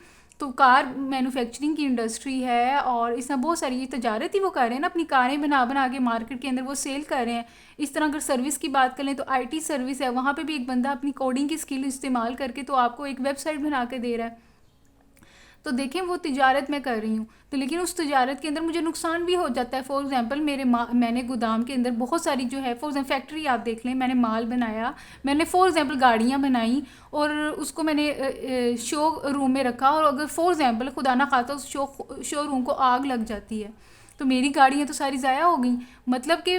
تو کار مینوفیکچرنگ کی انڈسٹری ہے، اور اس میں بہت ساری یہ تجارت ہی وہ کر رہے ہیں نا، اپنی کاریں بنا کے مارکیٹ کے اندر وہ سیل کر رہے ہیں. اس طرح اگر سروس کی بات کریں تو آئی ٹی سروس ہے، وہاں پہ بھی ایک بندہ اپنی کوڈنگ کی اسکل استعمال کر کے تو آپ کو ایک ویب سائٹ بنا کے دے رہا ہے. تو دیکھیں وہ تجارت میں کر رہی ہوں، تو لیکن اس تجارت کے اندر مجھے نقصان بھی ہو جاتا ہے. فار ایگزامپل میں نے گودام کے اندر بہت ساری جو ہے، فار ایگزامپل فیکٹری آپ دیکھ لیں، میں نے مال بنایا، میں نے فار ایگزامپل گاڑیاں بنائیں اور اس کو میں نے شو روم میں رکھا، اور اگر فار ایگزامپل خدا نہ خواستہ اس شو روم کو آگ لگ جاتی ہے تو میری گاڑیاں تو ساری ضائع ہو گئیں. مطلب کہ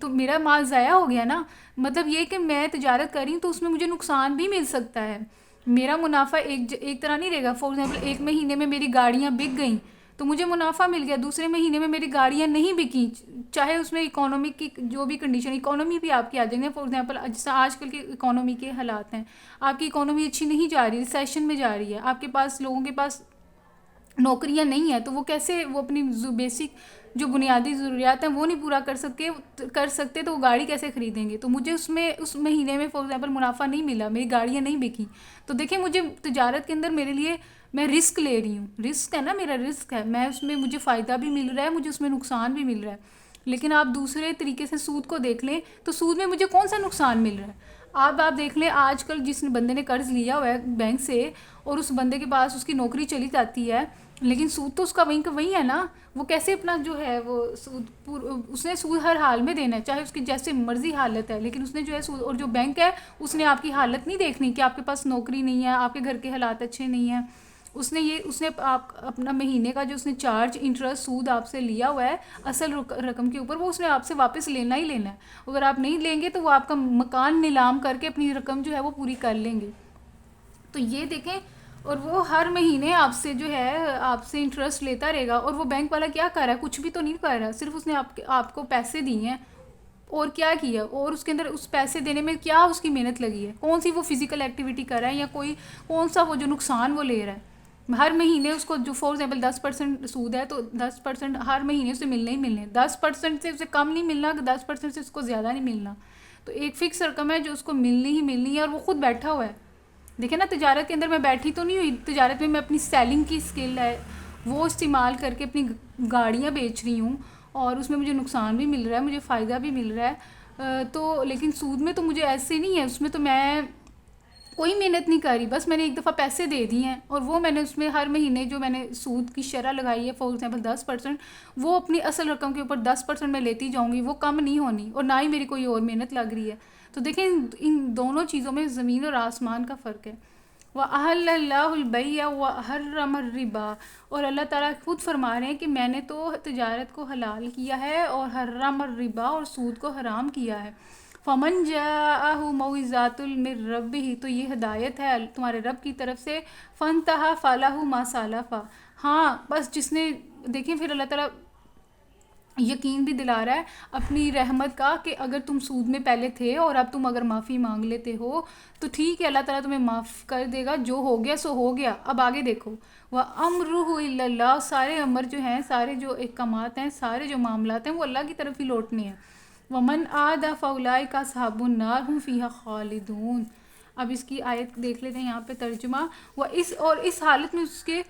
تو میرا مال ضائع ہو گیا نا. مطلب یہ کہ میں تجارت کر رہی ہوں تو اس میں مجھے نقصان بھی مل سکتا ہے. میرا منافع ایک طرح نہیں رہے گا. فار ایگزامپل ایک مہینے میں میری گاڑیاں بک گئیں تو مجھے منافع مل گیا، دوسرے مہینے میں میری گاڑیاں نہیں بکیں، چاہے اس میں اکانومی کی جو بھی کنڈیشن، اکانومی بھی آپ کی آ جائیں گے. فار ایگزامپل جیسا آج کل کی اکانومی کے حالات ہیں، آپ کی اکانومی اچھی نہیں جا رہی، ریسیشن میں جا رہی ہے، آپ کے پاس لوگوں کے پاس نوکریاں نہیں ہیں، تو وہ کیسے وہ اپنی بیسک جو بنیادی ضروریات ہیں وہ نہیں پورا کر سکتے تو وہ گاڑی کیسے خریدیں گے. تو مجھے اس مہینے میں فار ایگزامپل منافع نہیں ملا، میری گاڑیاں نہیں بکیں. تو دیکھیں مجھے تجارت کے اندر میرے لیے میں رسک لے رہی ہوں، رسک ہے نا، میرا رسک ہے، میں اس میں مجھے فائدہ بھی مل رہا ہے، مجھے اس میں نقصان بھی مل رہا ہے. لیکن آپ دوسرے طریقے سے سود کو دیکھ لیں تو سود میں مجھے کون سا نقصان مل رہا ہے. آپ دیکھ لیں آج کل جس بندے نے قرض لیا ہوا ہے بینک سے، اور اس بندے کے پاس اس کی نوکری چلی جاتی ہے، لیکن سود تو اس کا وہیں ہے نا. وہ کیسے اپنا جو ہے وہ اس نے سود ہر حال میں دینا ہے، چاہے اس کی جیسے مرضی حالت ہے، لیکن اس نے جو ہے سود، اور جو بینک ہے اس نے آپ کی حالت نہیں دیکھنی کہ آپ کے پاس نوکری نہیں ہے، آپ کے گھر کے حالات اچھے نہیں ہیں. اس نے آپ اپنا مہینے کا جو اس نے چارج انٹرسٹ سود آپ سے لیا ہوا ہے اصل رقم کے اوپر، وہ اس نے آپ سے واپس لینا ہی لینا ہے. اگر آپ نہیں لیں گے تو وہ آپ کا مکان نیلام کر کے اپنی رقم جو ہے وہ پوری کر لیں گے. تو یہ دیکھیں، اور وہ ہر مہینے آپ سے جو ہے آپ سے انٹرسٹ لیتا رہے گا. اور وہ بینک والا کیا کر رہا ہے؟ کچھ بھی تو نہیں کر رہا، صرف اس نے آپ کو پیسے دیے ہیں. اور کیا کیا؟ اور اس کے اندر اس پیسے دینے میں کیا اس کی محنت لگی ہے؟ کون سی وہ فزیکل ایکٹیویٹی کر رہا ہے، یا کون سا وہ جو نقصان وہ لے رہا ہے. ہر مہینے اس کو جو فار ایگزامپل 10% سود ہے تو 10% ہر مہینے اسے ملنا ہی ملنے، 10% سے اسے کم نہیں ملنا، 10% سے اس کو زیادہ نہیں ملنا. تو ایک فکس رقم ہے جو اس کو ملنی ہی ملنی ہے، اور وہ خود بیٹھا ہوا ہے. دیکھیں نا، تجارت کے اندر میں بیٹھی تو نہیں ہوئی، تجارت میں اپنی سیلنگ کی اسکل ہے وہ استعمال کر کے اپنی گاڑیاں بیچ رہی ہوں، اور اس میں مجھے نقصان بھی مل رہا ہے، مجھے فائدہ بھی مل رہا ہے. تو لیکن سود میں تو مجھے ایسے نہیں ہے، اس میں تو میں کوئی محنت نہیں کر رہی، بس میں نے ایک دفعہ پیسے دے دیے ہیں، اور وہ میں نے اس میں ہر مہینے جو میں نے سود کی شرح لگائی ہے فار ایگزامپل 10%، وہ اپنی اصل رقم کے اوپر 10% میں لیتی جاؤں گی، وہ کم نہیں ہونی، اور نہ ہی میری کوئی اور محنت لگ رہی ہے. تو دیکھیں ان دونوں چیزوں میں زمین اور آسمان کا فرق ہے. وَأَحَلَّ اللَّهُ الْبَيْعَ وَحَرَّمَ الرِّبَا، اور اللہ تعالیٰ خود فرما رہے ہیں کہ میں نے تو تجارت کو حلال کیا ہے، اور حرم الربا، اور سود کو حرام کیا ہے. فمن جاءہ موعظۃ من ربہ، تو یہ ہدایت ہے تمہارے رب کی طرف سے. فانتہی فلہ ما سلف، ہاں بس جس نے، دیکھیں پھر اللہ تعالیٰ یقین بھی دلا رہا ہے اپنی رحمت کا کہ اگر تم سود میں پہلے تھے اور اب تم اگر معافی مانگ لیتے ہو تو ٹھیک ہے، اللہ تعالیٰ تمہیں معاف کر دے گا، جو ہو گیا سو ہو گیا، اب آگے دیکھو۔ وَأَمْرُهُ إِلَّا اللَّهُ، سارے امر جو ہیں، سارے جو احکامات ہیں، سارے جو معاملات ہیں، وہ اللہ کی طرف ہی لوٹنے ہیں۔ وَمَنْ عَادَ فَأُولَٰئِكَ أَصْحَابُ النَّارِ هُمْ فِيهَا خَالِدُونَ۔ اب اس کی آیت دیکھ لیتے ہیں یہاں پہ ترجمہ۔ اور اس حالت میں اس کے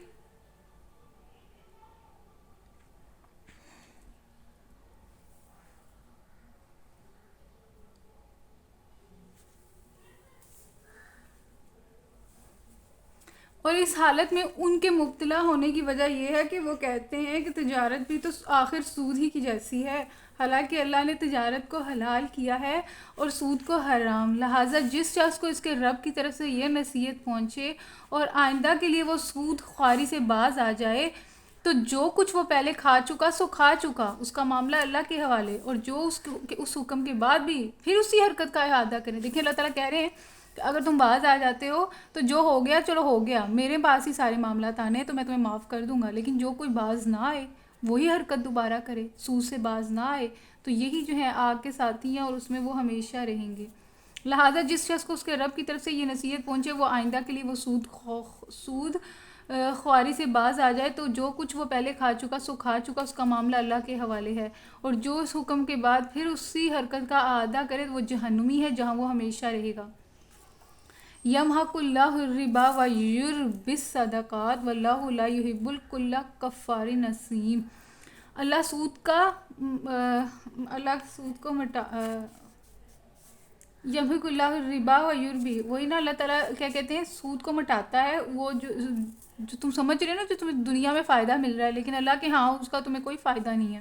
اور اس حالت میں ان کے مبتلا ہونے کی وجہ یہ ہے کہ وہ کہتے ہیں کہ تجارت بھی تو آخر سود ہی کی جیسی ہے، حالانکہ اللہ نے تجارت کو حلال کیا ہے اور سود کو حرام، لہٰذا جس شخص کو اس کے رب کی طرف سے یہ نصیحت پہنچے اور آئندہ کے لیے وہ سود خواری سے باز آ جائے تو جو کچھ وہ پہلے کھا چکا سو کھا چکا، اس کا معاملہ اللہ کے حوالے، اور جو اس حکم کے بعد بھی پھر اسی حرکت کا اعادہ کریں۔ دیکھیں اللہ تعالیٰ کہہ رہے ہیں کہ اگر تم باز آ جاتے ہو تو جو ہو گیا چلو ہو گیا، میرے پاس ہی سارے معاملات آنے ہیں تو میں تمہیں معاف کر دوں گا، لیکن جو کوئی باز نہ آئے وہی حرکت دوبارہ کرے، سود سے باز نہ آئے تو یہی جو ہے آگ کے ساتھی ہیں اور اس میں وہ ہمیشہ رہیں گے۔ لہٰذا جس شخص کو اس کے رب کی طرف سے یہ نصیحت پہنچے وہ آئندہ کے لیے وہ سود خواری سے باز آ جائے تو جو کچھ وہ پہلے کھا چکا سو کھا چکا، اس کا معاملہ اللہ کے حوالے ہے، اور جو اس حکم کے بعد پھر اسی حرکت کا اعادہ کرے وہ جہنمی ہے جہاں وہ ہمیشہ رہے گا۔ یمحق اللہ الربا ویربی الصدقات واللہ لا یحب کل کفار نثیم۔ اللہ سود کا اللہ سود کو یمحق اللہ الربا ویربی، وہی نا اللہ تعالیٰ کیا کہتے ہیں، سود کو مٹاتا ہے، وہ جو تم سمجھ رہے ہو نا جو تمہیں دنیا میں فائدہ مل رہا ہے، لیکن اللہ کے ہاں اس کا تمہیں کوئی فائدہ نہیں ہے۔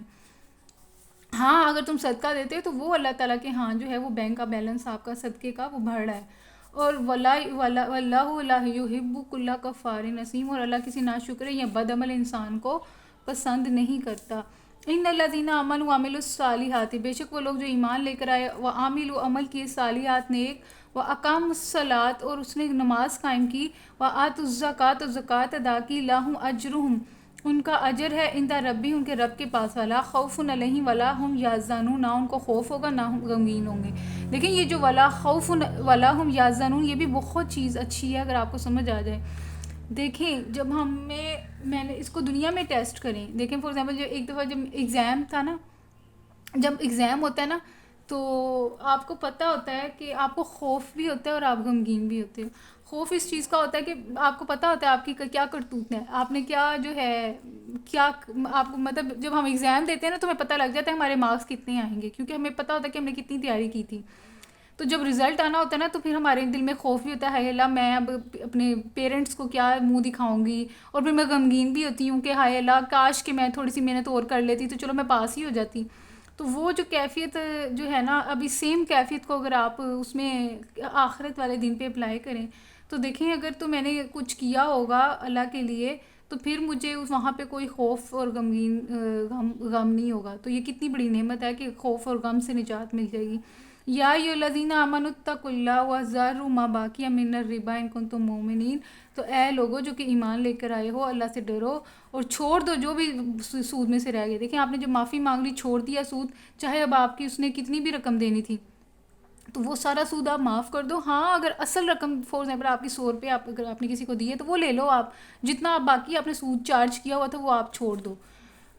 ہاں اگر تم صدقہ دیتے ہو تو وہ اللہ تعالیٰ کے ہاں جو ہے وہ بینک کا بیلنس آپ کا صدقے کا وہ بڑھ رہا ہے، اور واللہ لا یحب کل کفار نثیم، اور اللہ کسی ناشکر یا بد عمل انسان کو پسند نہیں کرتا۔ ان الذین آمنوا وعملوا الصالحات، بے شک وہ لوگ جو ایمان لے کر آئے، وعملوا عمل کیے صالحات نیک، واقاموا الصلاۃ اور اس نے نماز قائم کی، وآتوا الزکوٰۃ اور زکوٰۃ ادا کی، لہم اجرہم ان کا اجر ہے عند ربی ان کے رب کے پاس، ولا خوف علیہم ولا ہم یحزنون، نہ ان کو خوف ہوگا نہ ہم غمگین ہوں گے۔ دیکھیں یہ جو ولا خوف ولا ہم یحزنون یہ بھی بہت چیز اچھی ہے اگر آپ کو سمجھ آ جائے۔ دیکھیں جب میں نے اس کو دنیا میں ٹیسٹ کریں، دیکھیں فار ایگزامپل جو ایک دفعہ جب ایگزام تھا نا، جب ایگزام ہوتا ہے نا تو آپ کو پتہ ہوتا ہے کہ آپ کو خوف بھی ہوتا ہے اور آپ غمگین بھی ہوتے ہو۔ خوف اس چیز کا ہوتا ہے کہ آپ کو پتہ ہوتا ہے آپ کی کیا کرتوت ہے، آپ نے کیا جو ہے کیا آپ کو مطلب جب ہم ایگزام دیتے ہیں نا تو ہمیں پتہ لگ جاتا ہے ہمارے مارکس کتنے آئیں گے، کیونکہ ہمیں پتہ ہوتا ہے کہ ہم نے کتنی تیاری کی تھی۔ تو جب رزلٹ آنا ہوتا ہے نا تو پھر ہمارے دل میں خوف بھی ہوتا ہے، ہائے اللہ میں اب اپنے پیرنٹس کو کیا منہ دکھاؤں گی، اور پھر میں غمگین بھی ہوتی ہوں کہ ہائے اللہ کاش کہ میں تھوڑی سی محنت اور کر لیتی تو چلو میں پاس ہی ہو جاتی۔ تو وہ جو کیفیت جو ہے نا، ابھی سیم کیفیت کو اگر آپ اس میں آخرت والے دن پہ اپلائی کریں تو دیکھیں اگر تو میں نے کچھ کیا ہوگا اللہ کے لیے تو پھر مجھے وہاں پہ کوئی خوف اور غمگین غم نہیں ہوگا، تو یہ کتنی بڑی نعمت ہے کہ خوف اور غم سے نجات مل جائے گی۔ یا ایھا الذین آمنوا اتقوا اللہ وذروا ما بقی من الربا ان کنتم مؤمنین، تو اے لوگو جو کہ ایمان لے کر آئے ہو اللہ سے ڈرو اور چھوڑ دو جو بھی سود میں سے رہ گئے۔ دیکھیں آپ نے جو معافی مانگ لی، چھوڑ دیا سود، چاہے اب آپ کی اس نے کتنی بھی رقم دینی تھی تو وہ سارا سود آپ معاف کر دو۔ ہاں اگر اصل رقم فار ایگزامپل آپ کی 100 روپے اگر آپ نے کسی کو دیے تو وہ لے لو، آپ جتنا آپ باقی آپ نے سود چارج کیا ہوا تھا وہ آپ چھوڑ دو،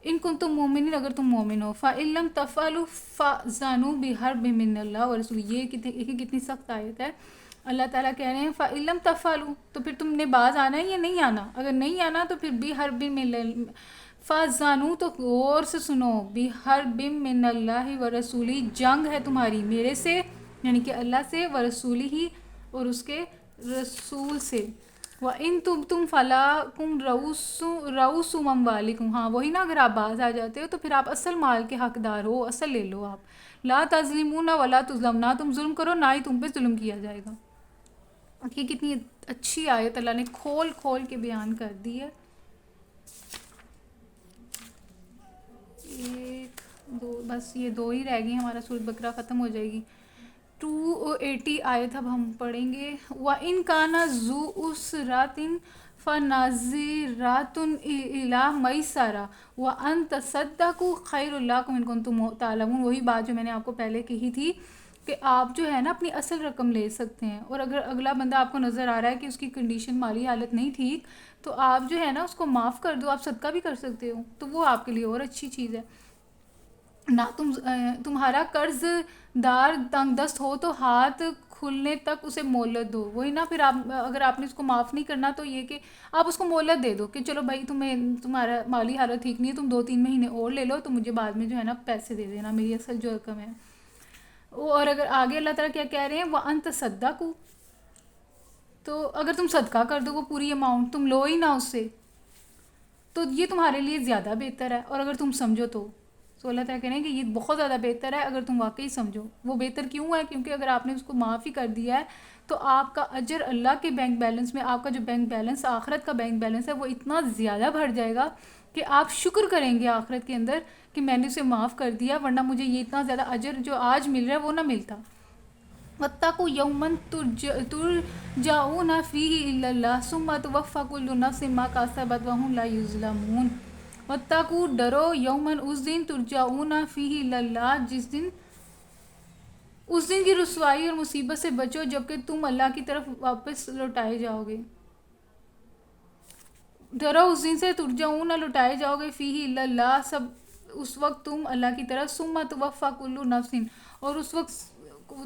ان کنتم مومنین اگر تم مومن ہو۔ فَإِن لَمْ تَفْعَلُوا فَأْذَنُوا بِحَرْبٍ مِّنَ اللَّهِ وَرَسُولِهِ، یہ کتنی سخت آیت ہے۔ اللہ تعالیٰ کہہ رہے ہیں فَإِن لَمْ تَفْعَلُوا، تو پھر تم نے باز آنا ہے یا نہیں آنا، اگر نہیں آنا تو پھر بِحَرْبٍ مِّنَ فَأْذَنُوا، تو غور سے سنو، بِحَرْبٍ مِّنَ اللَّهِ وَرَسُولِهِ، جنگ ہے تمہاری میرے سے یعنی کہ اللہ سے، وَرَسُولِهِ اور اس کے رسول سے۔ وَإِن تُبْتُمْ فَلَكُمْ رُءُوسُ أَمْوَالِكُمْ، ہاں وہی نا اگر آپ باز آ جاتے ہو تو پھر آپ اصل مال کے حقدار ہو، اصل لے لو آپ۔ لا تظلمون ولا تظلمون، نہ تم ظلم کرو نہ ہی تم پہ ظلم کیا جائے گا۔ یہ کتنی اچھی آیت اللہ نے کھول کھول کے بیان کر دی ہے۔ ایک دو بس یہ دو ہی رہ گئی، ہمارا سورۃ بقرہ ختم ہو جائے گی۔ 280 آیت اب ہم پڑھیں گے۔ وَإِن كَانَ ذُو عُسْرَةٍ فناظرات الی میسرہ وان تصدقوا خیر لکم ان کنتم تعلمون. وہی بات جو میں نے آپ کو پہلے کہی تھی کہ آپ جو ہے نا اپنی اصل رقم لے سکتے ہیں، اور اگر اگلا بندہ آپ کو نظر آ رہا ہے کہ اس کی کنڈیشن مالی حالت نہیں ٹھیک، تو آپ جو ہے نا اس کو معاف کر دو. آپ صدقہ بھی کر سکتے ہو، تو وہ آپ کے لیے اور اچھی چیز ہے. نہ تمہارا قرض دار تنگ دست ہو تو ہاتھ کھلنے تک اسے مہلت دو. وہی نا، پھر آپ اگر آپ نے اس کو معاف نہیں کرنا تو یہ کہ آپ اس کو مہلت دے دو کہ چلو بھائی تمہارا مالی حالت ٹھیک نہیں ہے، تم 2-3 مہینے اور لے لو، تو مجھے بعد میں جو ہے نا پیسے دے دینا، میری اصل جو رقم ہے. اور اگر آگے اللہ تعالیٰ کیا کہہ رہے ہیں، وَأَن تَصَدَّقُوا، تو اگر تم صدقہ کر دو وہ پوری اماؤنٹ تم لو ہی نہ اس سے، تو یہ تمہارے لیے زیادہ بہتر ہے. اور اگر تم سمجھو تو اللہ تعالیٰ کہہ رہے ہیں کہ یہ بہت زیادہ بہتر ہے اگر تم واقعی سمجھو. وہ بہتر کیوں ہے؟ کیونکہ اگر آپ نے اس کو معاف ہی کر دیا ہے تو آپ کا اجر اللہ کے بینک بیلنس میں، آپ کا جو بینک بیلنس آخرت کا بینک بیلنس ہے وہ اتنا زیادہ بڑھ جائے گا کہ آپ شکر کریں گے آخرت کے اندر کہ میں نے اسے معاف کر دیا، ورنہ مجھے یہ اتنا زیادہ اجر جو آج مل رہا ہے وہ نہ ملتا. وَاتَّقُوا يَوْمًا تُرْجَعُونَ فِيهِ إِلَى اللَّهِ ثُمَّ تُوَفَّى كُلُّ نَفْسٍ مَا كَسَبَتْ وَهُمْ لَا يُظْلَمُونَ. وَاتَّقُوا، ڈرو، یومن، اس دن، ترجعون فیہ الی اللہ، جس دن، اس دن کی رسوائی اور مصیبت سے بچو جبکہ تم اللہ کی طرف واپس لوٹائے جاؤ گے. ڈرو اس دن سے، ترجعون، لوٹائے جاؤ گے، فیہ الی اللہ، سب اس وقت تم اللہ کی طرف، ثم توفیٰ کل نفس، اور اس وقت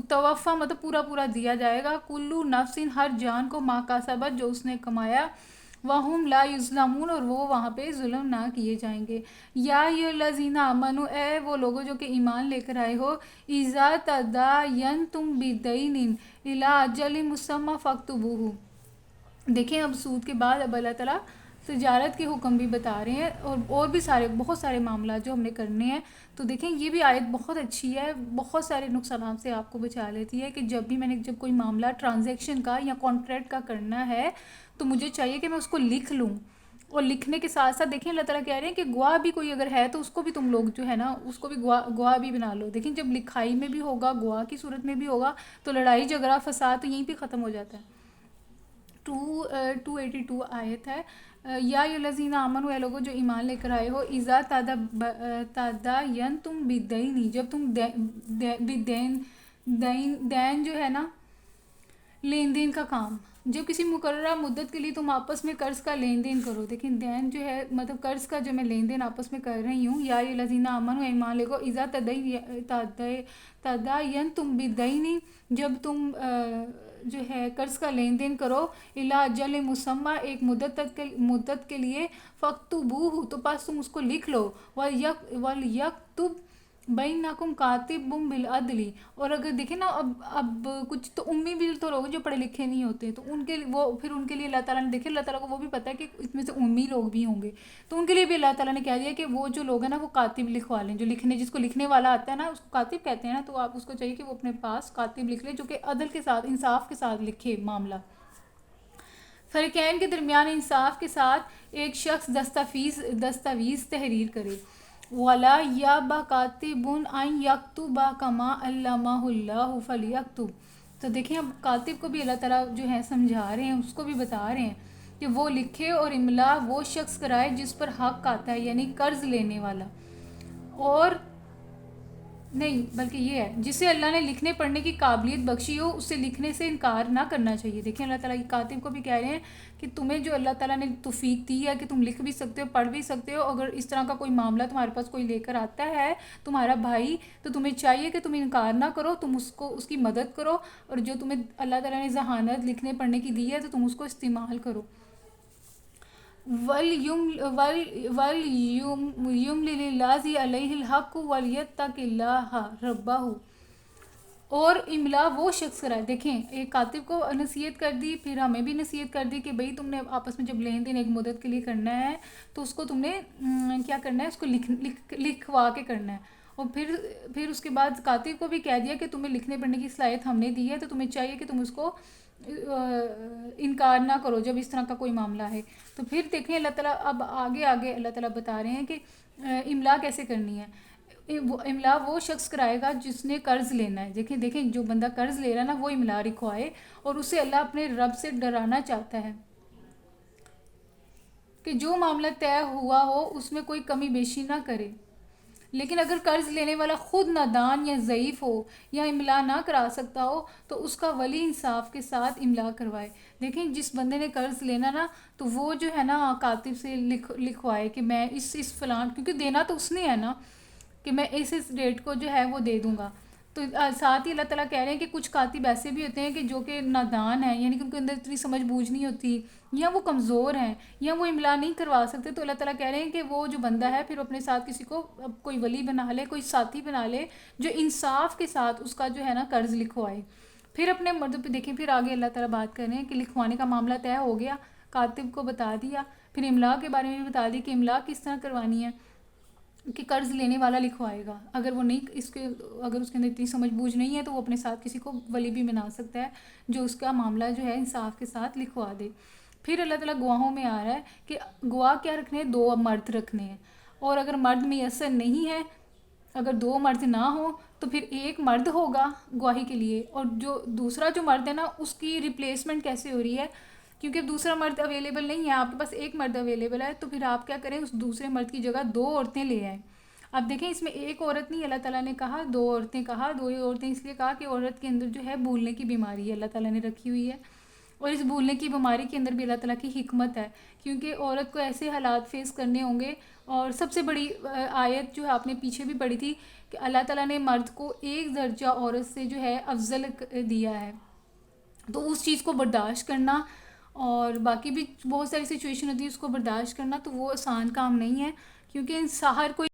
توفیٰ مطلب پورا پورا دیا جائے گا، کل نفس، ہر جان کو، ما کسبت، جو اس نے کمایا، وَهُمْ لَا يُظْلَمُونَ، اور وہ وہاں پہ ظلم نہ کیے جائیں گے. یا ایھا الذین آمنوا، اے وہ لوگوں جو کہ ایمان لے کر آئے ہو، اذا تداینتم بدین الی اجل مسمى فاکتبوہ. دیکھیں اب سود کے بعد اب اللہ تعالیٰ تجارت کے حکم بھی بتا رہے ہیں، اور بھی سارے بہت سارے معاملات جو ہم نے کرنے ہیں. تو دیکھیں یہ بھی آیت بہت اچھی ہے، بہت سارے نقصانات سے آپ کو بچا لیتی ہے کہ جب کوئی معاملہ ٹرانزیکشن کا یا کانٹریکٹ کا کرنا ہے تو مجھے چاہیے کہ میں اس کو لکھ لوں. اور لکھنے کے ساتھ ساتھ دیکھیں اللہ تعالیٰ کہہ رہے ہیں کہ گواہ بھی کوئی اگر ہے تو اس کو بھی تم لوگ جو ہے نا اس کو بھی گواہ بھی بنا لو. دیکھیں جب لکھائی میں بھی ہوگا، گواہ کی صورت میں بھی ہوگا، تو لڑائی جھگڑا فساد تو یہیں پہ ختم ہو جاتا ہے. 282 آیت ہے. یا الذین آمنوا، اے لوگوں جو ایمان لے کر آئے ہو، اذا تداینتم بدین، جب تم دین جو ہے نا لین دین کا کام، جب کسی مقررہ مدت کے لیے تم آپس میں قرض کا لین دین کرو. دیکھیں دین جو ہے مطلب قرض کا جو میں لین دین آپس میں کر رہی ہوں. یا الذین آمنوا، ایمان لے کو، اذا تداینتم بدین، جب تم جو ہے قرض کا لین دین کرو، الی اجل مسمى، ایک مدت کے لیے، فاکتبوہ، تو پس تم اس کو لکھ لو، ولیکتب بینکم کاتب بالعدل. اور اگر دیکھیں نا اب کچھ تو امی بھی تو لوگ جو پڑھے لکھے نہیں ہوتے، تو ان کے لیے اللہ تعالیٰ نے، دیکھیں اللہ تعالیٰ کو وہ بھی پتہ ہے کہ اس میں سے امی لوگ بھی ہوں گے، تو ان کے لیے بھی اللہ تعالیٰ نے کہہ دیا کہ وہ جو لوگ ہیں نا وہ کاتب لکھوا لیں. جو جس کو لکھنے والا آتا ہے نا اس کو کاتب کہتے ہیں نا، تو آپ اس کو چاہیے کہ وہ اپنے پاس کاتب لکھ لے جو کہ عدل کے ساتھ، انصاف کے ساتھ لکھے معاملہ. فریقین کے درمیان انصاف کے ساتھ ایک شخص دستاویز تحریر کرے. وَلَا يَأْبَ كَاتِبٌ أَن يَكْتُبَ كَمَا عَلَّمَهُ اللَّهُ فَلْيَكْتُبْ. تو دیکھیں اب کاتب کو بھی اللہ تعالیٰ جو ہے سمجھا رہے ہیں، اس کو بھی بتا رہے ہیں کہ وہ لکھے اور املا وہ شخص کرائے جس پر حق آتا ہے، یعنی قرض لینے والا، اور نہیں بلکہ یہ ہے جسے اللہ نے لکھنے پڑھنے کی قابلیت بخشی ہو، اسے لکھنے سے انکار نہ کرنا چاہیے. دیکھیں اللہ تعالیٰ کی کاتب کو بھی کہہ رہے ہیں کہ تمہیں جو اللہ تعالیٰ نے توفیق دی ہے کہ تم لکھ بھی سکتے ہو، پڑھ بھی سکتے ہو، اگر اس طرح کا کوئی معاملہ تمہارے پاس کوئی لے کر آتا ہے تمہارا بھائی، تو تمہیں چاہیے کہ تم انکار نہ کرو، تم اس کی مدد کرو، اور جو تمہیں اللہ تعالیٰ نے ذہانت لکھنے پڑھنے کی دی ہے تو تم اس کو استعمال کرو. وَلْيُمْلِلِ الَّذِي عَلَيْهِ الْحَقُّ وَلْيَتَّقِ اللَّهَ رَبَّهُ. اور املا وہ شخص کرائے. دیکھیں ایک کاتب کو نصیحت کر دی، پھر ہمیں بھی نصیحت کر دی کہ بھئی تم نے آپس میں جب لین دین ایک مدت کے لیے کرنا ہے تو اس کو تم نے کیا کرنا ہے، اس کو لکھوا کے کرنا ہے. اور پھر اس کے بعد کاتب کو بھی کہہ دیا کہ تمہیں لکھنے پڑھنے کی صلاحیت ہم نے دی ہے، تو تمہیں چاہیے کہ تم اس کو انکار نہ کرو جب اس طرح کا کوئی معاملہ ہے. تو پھر دیکھیں اللہ تعالیٰ اب آگے اللہ تعالیٰ بتا رہے ہیں کہ املا کیسے کرنی ہے. املا وہ شخص کرائے گا جس نے قرض لینا ہے. دیکھیں جو بندہ قرض لے رہا ہے نا وہ املا لکھوائے، اور اسے اللہ اپنے رب سے ڈرانا چاہتا ہے. کہ جو معاملہ طے ہوا ہو اس میں کوئی کمی بیشی نہ کرے، لیکن اگر قرض لینے والا خود نادان یا ضعیف ہو یا املا نہ کرا سکتا ہو تو اس کا ولی انصاف کے ساتھ املا کروائے۔ دیکھیں جس بندے نے قرض لینا نا تو وہ جو ہے نا کاتب سے لکھوائے کہ میں اس فلان، کیونکہ دینا تو اس نے ہے نا، کہ میں اس ڈیٹ کو جو ہے وہ دے دوں گا۔ تو ساتھ ہی اللہ تعالیٰ کہہ رہے ہیں کہ کچھ کاتب ایسے بھی ہوتے ہیں کہ جو کہ نادان ہیں، یعنی کہ ان کے اندر اتنی سمجھ بوجھ نہیں ہوتی، یا وہ کمزور ہیں، یا وہ املا نہیں کروا سکتے، تو اللہ تعالیٰ کہہ رہے ہیں کہ وہ جو بندہ ہے پھر اپنے ساتھ کسی کو کوئی ولی بنا لے، کوئی ساتھی بنا لے جو انصاف کے ساتھ اس کا جو ہے نا قرض لکھوائے۔ پھر اپنے مرد پہ دیکھیں، پھر آگے اللہ تعالیٰ بات کر رہے ہیں کہ لکھوانے کا معاملہ طے ہو گیا، کاتب کو بتا دیا، پھر املا کے بارے میں بھی بتا دی کہ املا کس طرح کروانی ہے، کہ قرض لینے والا لکھوائے گا، اگر وہ نہیں اگر اس کے اندر اتنی سمجھ بوجھ نہیں ہے تو وہ اپنے ساتھ کسی کو ولی بھی بنا سکتا ہے جو اس کا معاملہ جو ہے انصاف کے ساتھ لکھوا دے۔ پھر اللہ تعالیٰ گواہوں میں آ رہا ہے کہ گواہ کیا رکھنے ہیں، 2 مرد رکھنے ہیں، اور اگر مرد میسر نہیں ہے، اگر 2 مرد نہ ہوں تو پھر 1 مرد ہوگا گواہی کے لیے، اور جو دوسرا جو مرد ہے نا اس کی ریپلیسمنٹ کیسے ہو رہی ہے، کیونکہ دوسرا مرد اویلیبل نہیں ہے، آپ کے پاس 1 مرد اویلیبل ہے، تو پھر آپ کیا کریں، اس دوسرے مرد کی جگہ 2 عورتیں لے آئیں۔ اب دیکھیں اس میں 1 عورت نہیں، اللہ تعالیٰ نے کہا 2 عورتیں، کہا 2 عورتیں اس لیے کہا کہ عورت کے اندر جو ہے بھولنے کی بیماری ہے اللہ تعالیٰ نے رکھی ہوئی ہے، اور اس بھولنے کی بیماری کے اندر بھی اللہ تعالیٰ کی حکمت ہے، کیونکہ عورت کو ایسے حالات فیس کرنے ہوں گے۔ اور سب سے بڑی آیت جو ہے آپ نے پیچھے بھی پڑھی تھی کہ اللہ تعالیٰ نے مرد کو 1 درجہ عورت سے جو ہے افضل دیا ہے، تو اس چیز کو برداشت کرنا، اور باقی بھی بہت ساری سچویشن ہوتی ہے اس کو برداشت کرنا، تو وہ آسان کام نہیں ہے، کیونکہ ہر کوئی